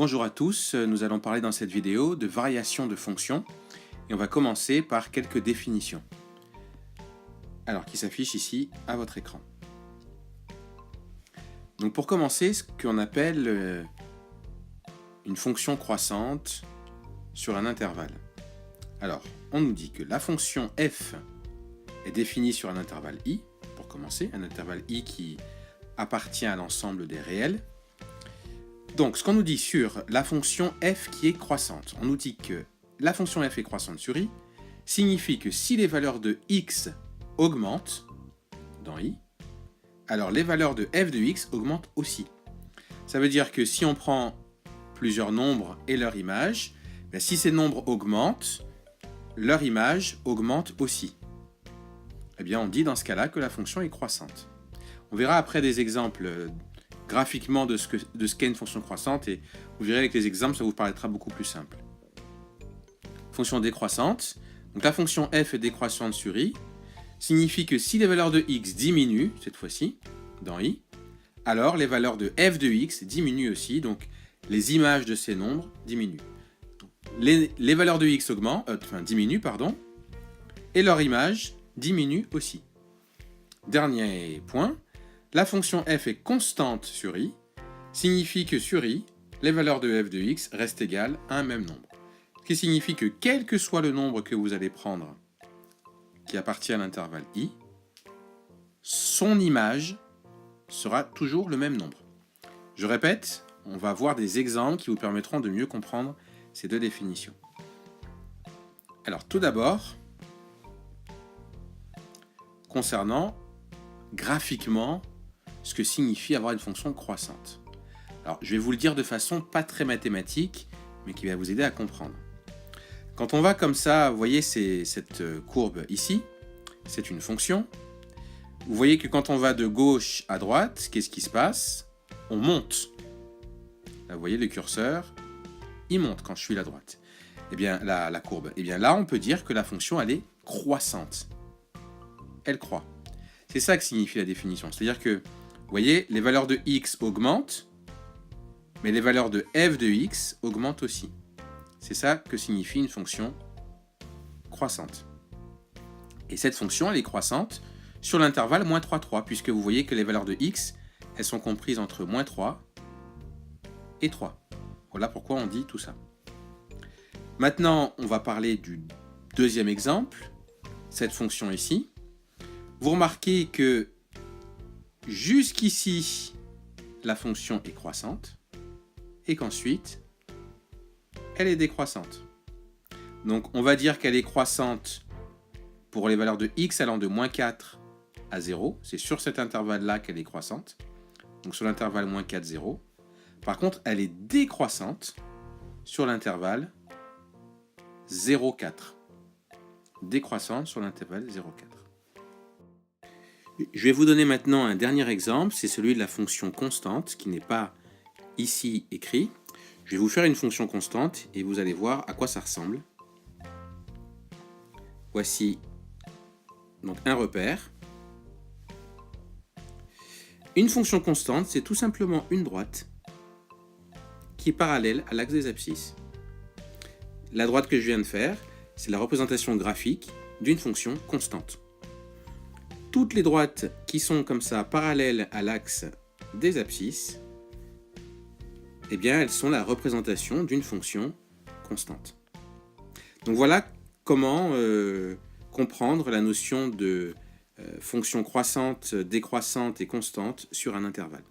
Bonjour à tous, nous allons parler dans cette vidéo de variation de fonctions et on va commencer par quelques définitions. Alors, qui s'affichent ici à votre écran. Donc pour commencer, ce qu'on appelle une fonction croissante sur un intervalle. Alors, on nous dit que la fonction f est définie sur un intervalle i, pour commencer, un intervalle i qui appartient à l'ensemble des réels. Donc, ce qu'on nous dit sur la fonction f qui est croissante, on nous dit que la fonction f est croissante sur i, signifie que si les valeurs de x augmentent dans i, alors les valeurs de f de x augmentent aussi. Ça veut dire que si on prend plusieurs nombres et leur image, si ces nombres augmentent, leur image augmente aussi. Eh bien, on dit dans ce cas-là que la fonction est croissante. On verra après des exemples graphiquement de ce qu'est une fonction croissante et vous verrez avec les exemples, ça vous paraîtra beaucoup plus simple. Fonction décroissante. Donc la fonction f est décroissante sur i, signifie que si les valeurs de x diminuent, cette fois-ci, dans i, alors les valeurs de f de x diminuent aussi, donc les images de ces nombres diminuent. Les valeurs de x diminuent, et leur image diminue aussi. Dernier point, la fonction f est constante sur i, signifie que sur i, les valeurs de f de x restent égales à un même nombre. Ce qui signifie que quel que soit le nombre que vous allez prendre qui appartient à l'intervalle i, son image sera toujours le même nombre. Je répète, on va voir des exemples qui vous permettront de mieux comprendre ces deux définitions. Alors tout d'abord, concernant graphiquement ce que signifie avoir une fonction croissante. Alors je vais vous le dire de façon pas très mathématique, mais qui va vous aider à comprendre. Quand on va comme ça, vous voyez cette courbe ici, c'est une fonction. Vous voyez que quand on va de gauche à droite, qu'est-ce qui se passe? On monte. Là, vous voyez le curseur, il monte quand je suis à droite. Eh bien, la courbe. Eh bien là, on peut dire que la fonction, elle est croissante. Elle croît. C'est ça que signifie la définition. C'est-à-dire que, vous voyez, les valeurs de x augmentent, mais les valeurs de f de x augmentent aussi. C'est ça que signifie une fonction croissante. Et cette fonction, elle est croissante sur l'intervalle moins 3, 3, puisque vous voyez que les valeurs de x, elles sont comprises entre moins 3 et 3. Voilà pourquoi on dit tout ça. Maintenant, on va parler du deuxième exemple, cette fonction ici. Vous remarquez que jusqu'ici, la fonction est croissante et qu'ensuite, elle est décroissante. Donc, on va dire qu'elle est croissante pour les valeurs de x allant de moins 4 à 0. C'est sur cet intervalle-là qu'elle est croissante. Donc, sur l'intervalle moins 4, 0. Par contre, elle est décroissante sur l'intervalle 0, 4. Décroissante sur l'intervalle 0, 4. Je vais vous donner maintenant un dernier exemple, c'est celui de la fonction constante, qui n'est pas ici écrit. Je vais vous faire une fonction constante et vous allez voir à quoi ça ressemble. Voici donc un repère. Une fonction constante, c'est tout simplement une droite qui est parallèle à l'axe des abscisses. La droite que je viens de faire, c'est la représentation graphique d'une fonction constante. Toutes les droites qui sont comme ça parallèles à l'axe des abscisses, eh bien elles sont la représentation d'une fonction constante. Donc voilà comment comprendre la notion de fonction croissante, décroissante et constante sur un intervalle.